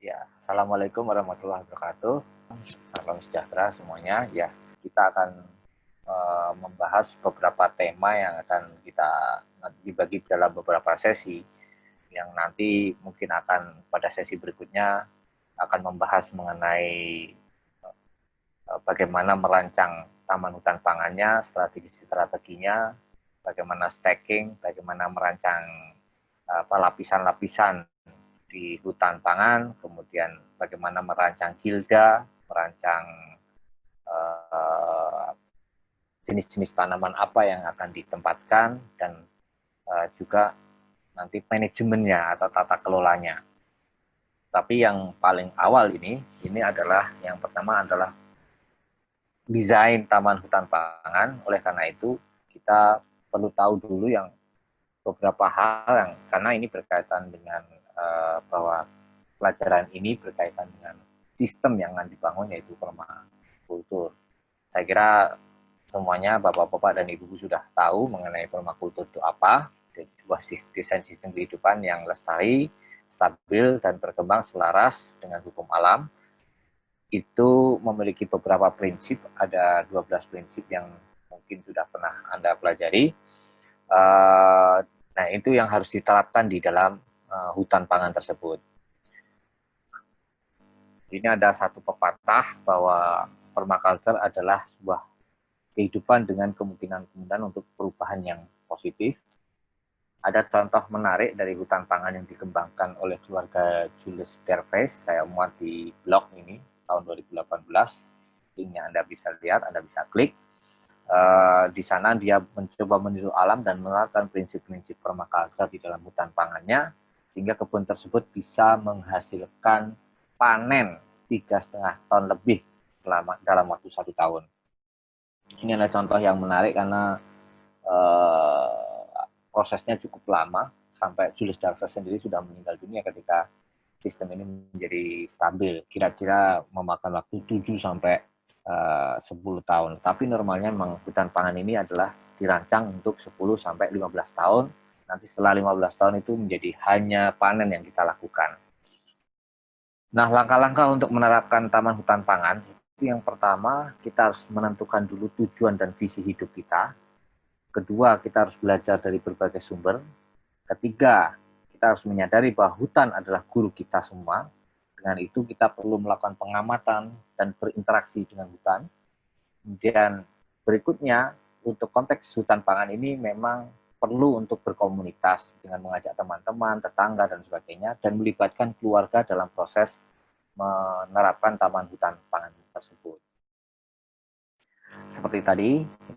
Ya, Assalamualaikum warahmatullahi wabarakatuh. Salam sejahtera semuanya. Ya, kita akan membahas beberapa tema yang akan kita dibagi dalam beberapa sesi, yang nanti mungkin akan pada sesi berikutnya akan membahas mengenai bagaimana merancang taman hutan pangannya, strategi-strateginya, bagaimana stacking, bagaimana merancang lapisan-lapisan di hutan pangan, kemudian bagaimana merancang gilda, merancang jenis-jenis tanaman apa yang akan ditempatkan, dan juga nanti manajemennya atau tata kelolanya. Tapi yang paling awal ini adalah yang pertama adalah desain taman hutan pangan. Oleh karena itu kita perlu tahu dulu yang beberapa hal yang karena ini berkaitan dengan bahwa pelajaran ini berkaitan dengan sistem yang akan dibangun, yaitu permakultur. Saya kira semuanya Bapak-Bapak dan Ibu sudah tahu mengenai permakultur itu apa, sebuah desain sistem kehidupan yang lestari, stabil, dan berkembang selaras dengan hukum alam. Itu memiliki beberapa prinsip, ada 12 prinsip yang mungkin sudah pernah Anda pelajari. Nah, itu yang harus diterapkan di dalam hutan pangan tersebut. Ini ada satu pepatah bahwa permaculture adalah sebuah kehidupan dengan kemungkinan-kemungkinan untuk perubahan yang positif. Ada contoh menarik dari hutan pangan yang dikembangkan oleh keluarga Julius Derves. Saya muat di blog ini tahun 2018. Linknya Anda bisa lihat, Anda bisa klik. Di sana dia mencoba meniru alam dan menerapkan prinsip-prinsip permaculture di dalam hutan pangannya, sehingga kebun tersebut bisa menghasilkan panen 3,5 ton lebih dalam waktu 1 tahun. Ini adalah contoh yang menarik karena prosesnya cukup lama, sampai Julius Darwin sendiri sudah meninggal dunia ketika sistem ini menjadi stabil. Kira-kira memakan waktu 7 sampai 10 tahun. Tapi normalnya memang hutan pangan ini adalah dirancang untuk 10 sampai 15 tahun. Nanti setelah 15 tahun itu menjadi hanya panen yang kita lakukan. Nah, langkah-langkah untuk menerapkan taman hutan pangan, itu yang pertama, kita harus menentukan dulu tujuan dan visi hidup kita. Kedua, kita harus belajar dari berbagai sumber. Ketiga, kita harus menyadari bahwa hutan adalah guru kita semua. Dengan itu, kita perlu melakukan pengamatan dan berinteraksi dengan hutan. Kemudian berikutnya, untuk konteks hutan pangan ini memang perlu untuk berkomunitas dengan mengajak teman-teman, tetangga, dan sebagainya, dan melibatkan keluarga dalam proses menerapkan taman hutan pangan tersebut. Seperti tadi,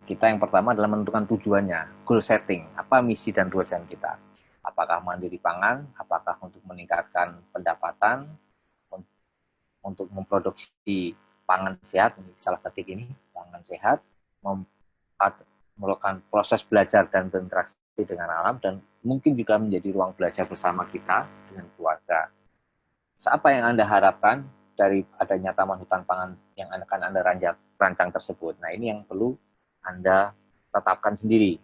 kita yang pertama adalah menentukan tujuannya, goal setting, apa misi dan tujuan kita. Apakah mandiri pangan, apakah untuk meningkatkan pendapatan, untuk memproduksi pangan sehat, ini salah satu ini, pangan sehat, melakukan proses belajar dan berinteraksi dengan alam, dan mungkin juga menjadi ruang belajar bersama kita dengan keluarga. Apa yang Anda harapkan dari adanya taman hutan pangan yang akan Anda rancang tersebut? Nah, ini yang perlu Anda tetapkan sendiri.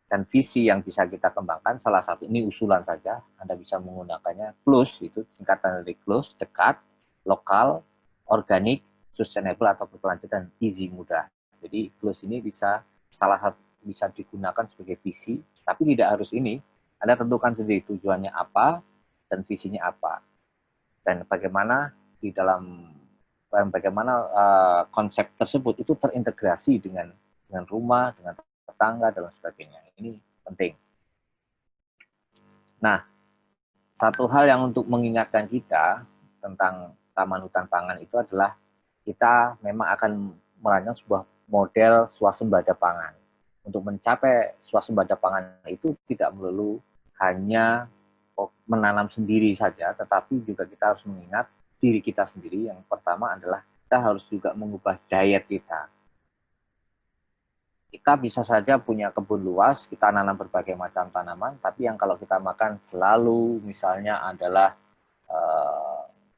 Dan visi yang bisa kita kembangkan, salah satu ini usulan saja, Anda bisa menggunakannya CLOSE, itu singkatan dari CLOSE, dekat, lokal, organik, sustainable atau berkelanjutan, easy, mudah. Jadi CLOSE ini bisa digunakan sebagai visi, tapi tidak harus ini. Anda tentukan sendiri tujuannya apa dan visinya apa, dan bagaimana di dalam konsep tersebut itu terintegrasi dengan rumah, dengan tetangga, dan sebagainya. Ini penting. Nah, satu hal yang untuk mengingatkan kita tentang taman hutan pangan itu adalah kita memang akan merancang sebuah model swasembada pangan. Untuk mencapai swasembada pangan itu tidak melulu hanya menanam sendiri saja, tetapi juga kita harus mengingat diri kita sendiri. Yang pertama adalah kita harus juga mengubah diet kita. Kita bisa saja punya kebun luas, kita nanam berbagai macam tanaman, tapi yang kalau kita makan selalu misalnya adalah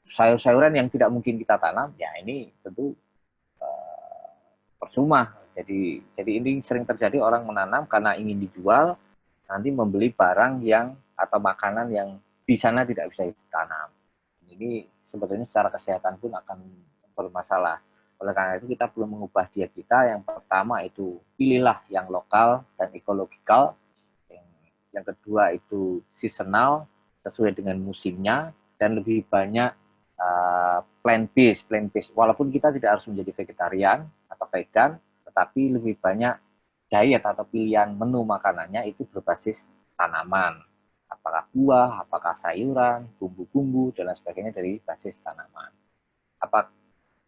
sayur-sayuran yang tidak mungkin kita tanam, ya ini tentu percuma. Jadi ini sering terjadi, orang menanam karena ingin dijual, nanti membeli barang yang atau makanan yang di sana tidak bisa ditanam. ini sebetulnya secara kesehatan pun akan bermasalah. Oleh karena itu kita perlu mengubah diet kita. Yang pertama itu pilihlah yang lokal dan ekologikal. Yang kedua itu seasonal, sesuai dengan musimnya, dan lebih banyak plant-based. Walaupun kita tidak harus menjadi vegetarian atau vegan, tetapi lebih banyak diet atau pilihan menu makanannya itu berbasis tanaman. Apakah buah, apakah sayuran, bumbu-bumbu, dan lain sebagainya dari basis tanaman.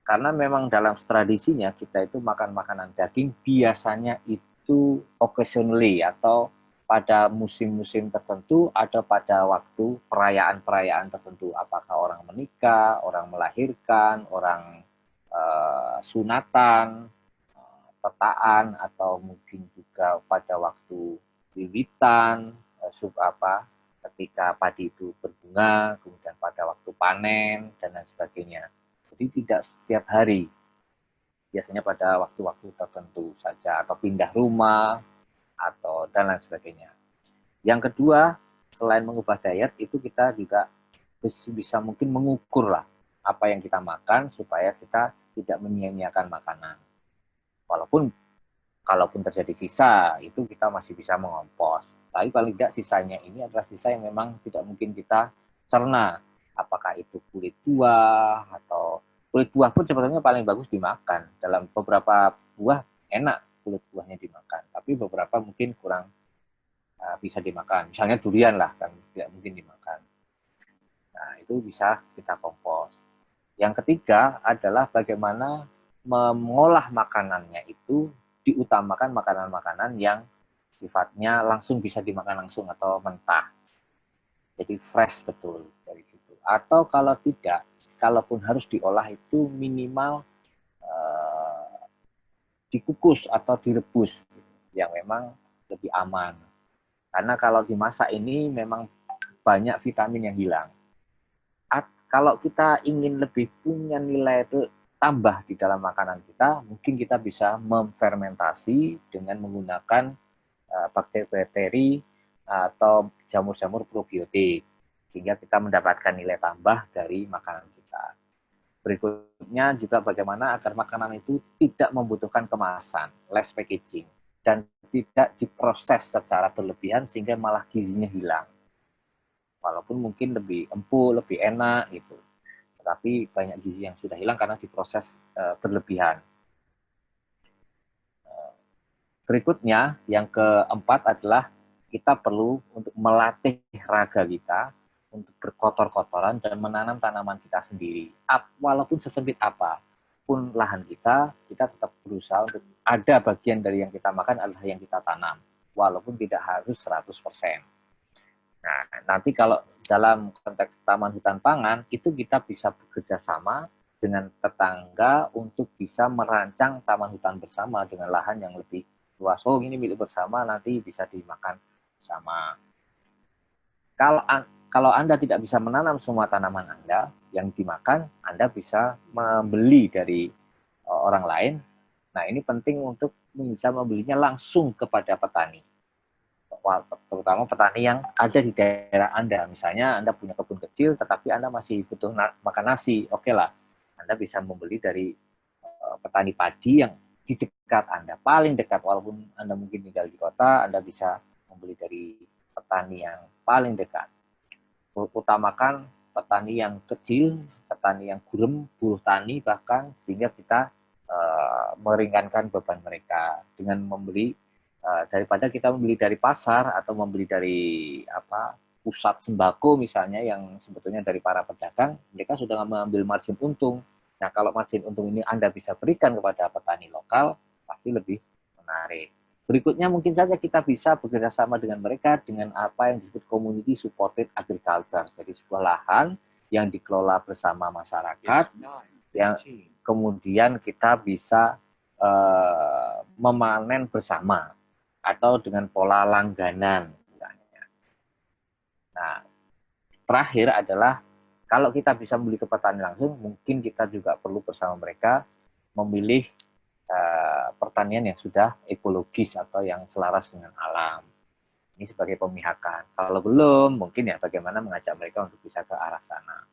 Karena memang dalam tradisinya kita itu makan makanan daging biasanya itu occasionally atau pada musim-musim tertentu, ada pada waktu perayaan-perayaan tertentu. Apakah orang menikah, orang melahirkan, orang sunatan, petaan, atau mungkin juga pada waktu wiwitan, ketika padi itu berbunga, kemudian pada waktu panen, dan lain sebagainya. Jadi tidak setiap hari, biasanya pada waktu-waktu tertentu saja, atau pindah rumah, atau dan lain sebagainya. Yang kedua, selain mengubah diet, itu kita juga bisa mungkin mengukur lah apa yang kita makan, supaya kita tidak menyia-nyiakan makanan. Kalaupun terjadi sisa, itu kita masih bisa mengompos. Tapi paling tidak sisanya ini adalah sisa yang memang tidak mungkin kita cerna. Apakah itu kulit buah, atau kulit buah pun sebetulnya paling bagus dimakan. Dalam beberapa buah enak kulit buahnya dimakan, tapi beberapa mungkin kurang bisa dimakan. Misalnya durian lah, kan tidak mungkin dimakan. Nah, itu bisa kita kompos. Yang ketiga adalah bagaimana mengolah makanannya itu, diutamakan makanan-makanan yang sifatnya langsung bisa dimakan langsung atau mentah. Jadi fresh betul dari situ. Atau kalau tidak, kalaupun harus diolah itu minimal dikukus atau direbus, yang memang lebih aman. Karena kalau dimasak ini memang banyak vitamin yang hilang. Kalau kita ingin lebih punya nilai itu tambah di dalam makanan kita, mungkin kita bisa memfermentasi dengan menggunakan bakteri-bakteri atau jamur-jamur probiotik, sehingga kita mendapatkan nilai tambah dari makanan kita. Berikutnya juga bagaimana agar makanan itu tidak membutuhkan kemasan, less packaging, dan tidak diproses secara berlebihan sehingga malah gizinya hilang. Walaupun mungkin lebih empuk, lebih enak gitu, tetapi banyak gizi yang sudah hilang karena diproses berlebihan. Berikutnya, yang keempat adalah kita perlu untuk melatih raga kita untuk berkotor-kotoran dan menanam tanaman kita sendiri. Walaupun sesempit apapun lahan kita tetap berusaha untuk ada bagian dari yang kita makan adalah yang kita tanam, walaupun tidak harus 100%. Nah, nanti kalau dalam konteks taman hutan pangan, itu kita bisa bekerja sama dengan tetangga untuk bisa merancang taman hutan bersama dengan lahan yang lebih luas. Oh, ini milik bersama, nanti bisa dimakan bersama. Kalau Anda tidak bisa menanam semua tanaman Anda yang dimakan, Anda bisa membeli dari orang lain. Nah, ini penting untuk bisa membelinya langsung kepada petani, terutama petani yang ada di daerah Anda. Misalnya Anda punya kebun kecil, tetapi Anda masih butuh makan nasi, oke lah, Anda bisa membeli dari petani padi yang di dekat Anda, paling dekat. Walaupun Anda mungkin tinggal di kota, Anda bisa membeli dari petani yang paling dekat. Utamakan petani yang kecil, petani yang gurem, buruh tani bahkan, sehingga kita meringankan beban mereka dengan membeli daripada kita membeli dari pasar atau membeli dari pusat sembako misalnya, yang sebetulnya dari para pedagang, mereka sudah mengambil margin untung. Nah, kalau margin untung ini Anda bisa berikan kepada petani lokal, pasti lebih menarik. Berikutnya mungkin saja kita bisa bekerja sama dengan mereka dengan apa yang disebut community supported agriculture. Jadi sebuah lahan yang dikelola bersama masyarakat, yang kemudian kita bisa memanen bersama, atau dengan pola langganan. Nah, terakhir adalah kalau kita bisa membeli ke petani langsung, mungkin kita juga perlu bersama mereka memilih pertanian yang sudah ekologis atau yang selaras dengan alam. Ini sebagai pemihakan. Kalau belum, mungkin ya bagaimana mengajak mereka untuk bisa ke arah sana.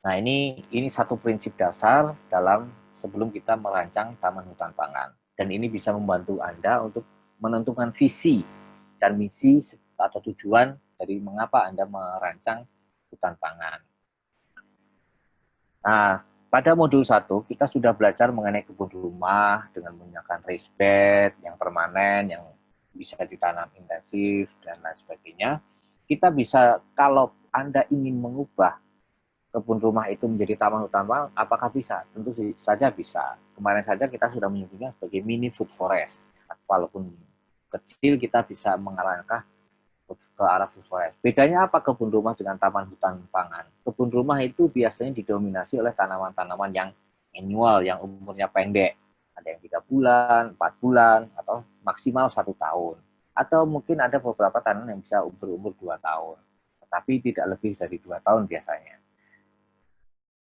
Nah, ini satu prinsip dasar dalam sebelum kita merancang taman hutan pangan. Dan ini bisa membantu Anda untuk menentukan visi dan misi atau tujuan dari mengapa Anda merancang hutan pangan. Nah, pada modul 1 kita sudah belajar mengenai kebun rumah dengan menggunakan raised bed yang permanen, yang bisa ditanam intensif, dan lain sebagainya. Kita bisa, kalau Anda ingin mengubah kebun rumah itu menjadi taman hutan pangan, apakah bisa? Tentu saja bisa. Kemarin saja kita sudah menyebutnya sebagai mini food forest. Walaupun kecil, kita bisa mengalangkah ke arah food forest. Bedanya apa kebun rumah dengan taman hutan pangan? Kebun rumah itu biasanya didominasi oleh tanaman-tanaman yang annual, yang umurnya pendek. Ada yang 3 bulan, 4 bulan, atau maksimal 1 tahun. Atau mungkin ada beberapa tanaman yang bisa berumur 2 tahun. Tetapi tidak lebih dari 2 tahun biasanya.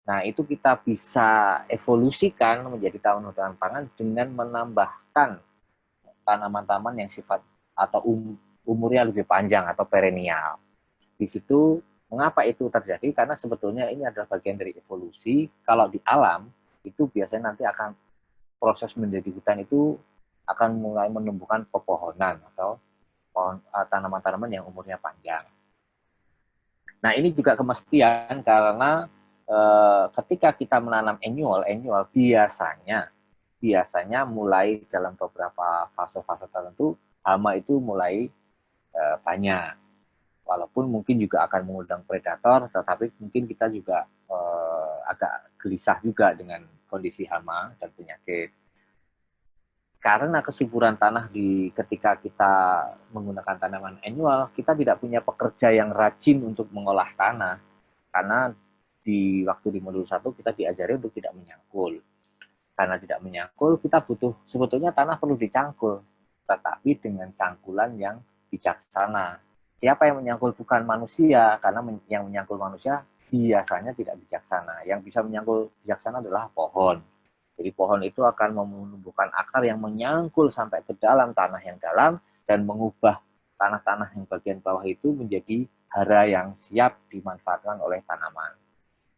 Nah, itu kita bisa evolusikan menjadi taman hutan pangan dengan menambahkan tanaman-tanaman yang sifat atau umurnya lebih panjang atau perennial. Di situ mengapa itu terjadi? Karena sebetulnya ini adalah bagian dari evolusi. Kalau di alam itu biasanya nanti akan proses menjadi hutan itu akan mulai menumbuhkan pepohonan atau tanaman-tanaman yang umurnya panjang. Nah, ini juga kemestian karena ketika kita menanam annual biasanya mulai dalam beberapa fase-fase tertentu hama itu mulai banyak. Walaupun mungkin juga akan mengundang predator, tetapi mungkin kita juga agak gelisah juga dengan kondisi hama dan penyakit. Karena kesuburan tanah ketika kita menggunakan tanaman annual, kita tidak punya pekerja yang rajin untuk mengolah tanah. Karena di modul 1 kita diajari untuk tidak menyangkul. Karena tidak menyangkul, kita butuh, sebetulnya tanah perlu dicangkul, tetapi dengan cangkulan yang bijaksana. Siapa yang menyangkul? Bukan manusia, karena yang menyangkul manusia biasanya tidak bijaksana. Yang bisa menyangkul bijaksana adalah pohon. Jadi pohon itu akan menumbuhkan akar yang menyangkul sampai ke dalam tanah yang dalam dan mengubah tanah-tanah yang bagian bawah itu menjadi hara yang siap dimanfaatkan oleh tanaman.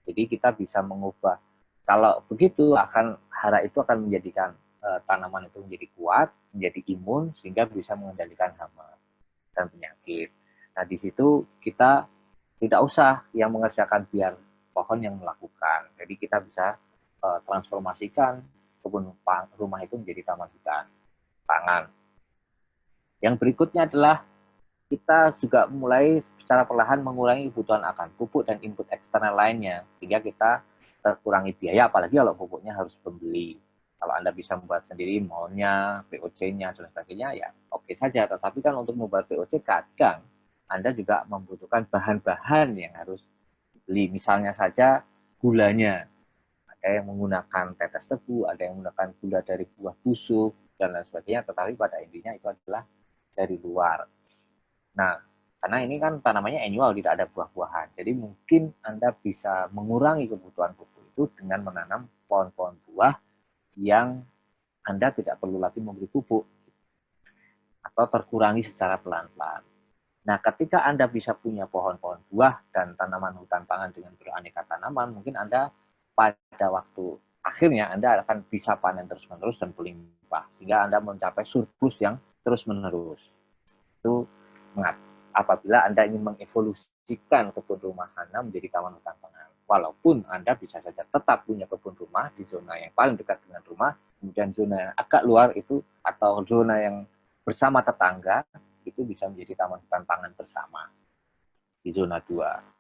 Jadi kita bisa mengubah, kalau begitu hara itu akan menjadikan tanaman itu menjadi kuat, menjadi imun, sehingga bisa mengendalikan hama dan penyakit. Nah, di situ kita tidak usah yang mengerjakan, biar pohon yang melakukan. Jadi kita bisa transformasikan kebun rumah itu menjadi taman hutan pangan. Yang berikutnya adalah kita juga mulai secara perlahan mengurangi kebutuhan akan pupuk dan input eksternal lainnya, sehingga kita terkurangi biaya, apalagi kalau pupuknya harus membeli. Kalau Anda bisa membuat sendiri molnya, POC-nya, dan sebagainya, ya oke saja. Tetapi kan untuk membuat POC, kadang Anda juga membutuhkan bahan-bahan yang harus dibeli. Misalnya saja gulanya. Ada yang menggunakan tetes tebu, ada yang menggunakan gula dari buah busuk, dan lain sebagainya. Tetapi pada intinya itu adalah dari luar. Nah, karena ini kan tanamannya annual, tidak ada buah-buahan. Jadi mungkin Anda bisa mengurangi kebutuhan pupuk itu dengan menanam pohon-pohon buah yang Anda tidak perlu lagi memberi pupuk atau terkurangi secara pelan-pelan. Nah, ketika Anda bisa punya pohon-pohon buah dan tanaman hutan pangan dengan beraneka tanaman, mungkin Anda pada waktu akhirnya Anda akan bisa panen terus-menerus dan berlimpah, sehingga Anda mencapai surplus yang terus-menerus. Itu apabila Anda ingin mengevolusikan kebun rumah Anda menjadi taman hutan pangan. Walaupun Anda bisa saja tetap punya kebun rumah di zona yang paling dekat dengan rumah, kemudian zona yang agak luar itu atau zona yang bersama tetangga itu bisa menjadi taman hutan pangan bersama di zona 2.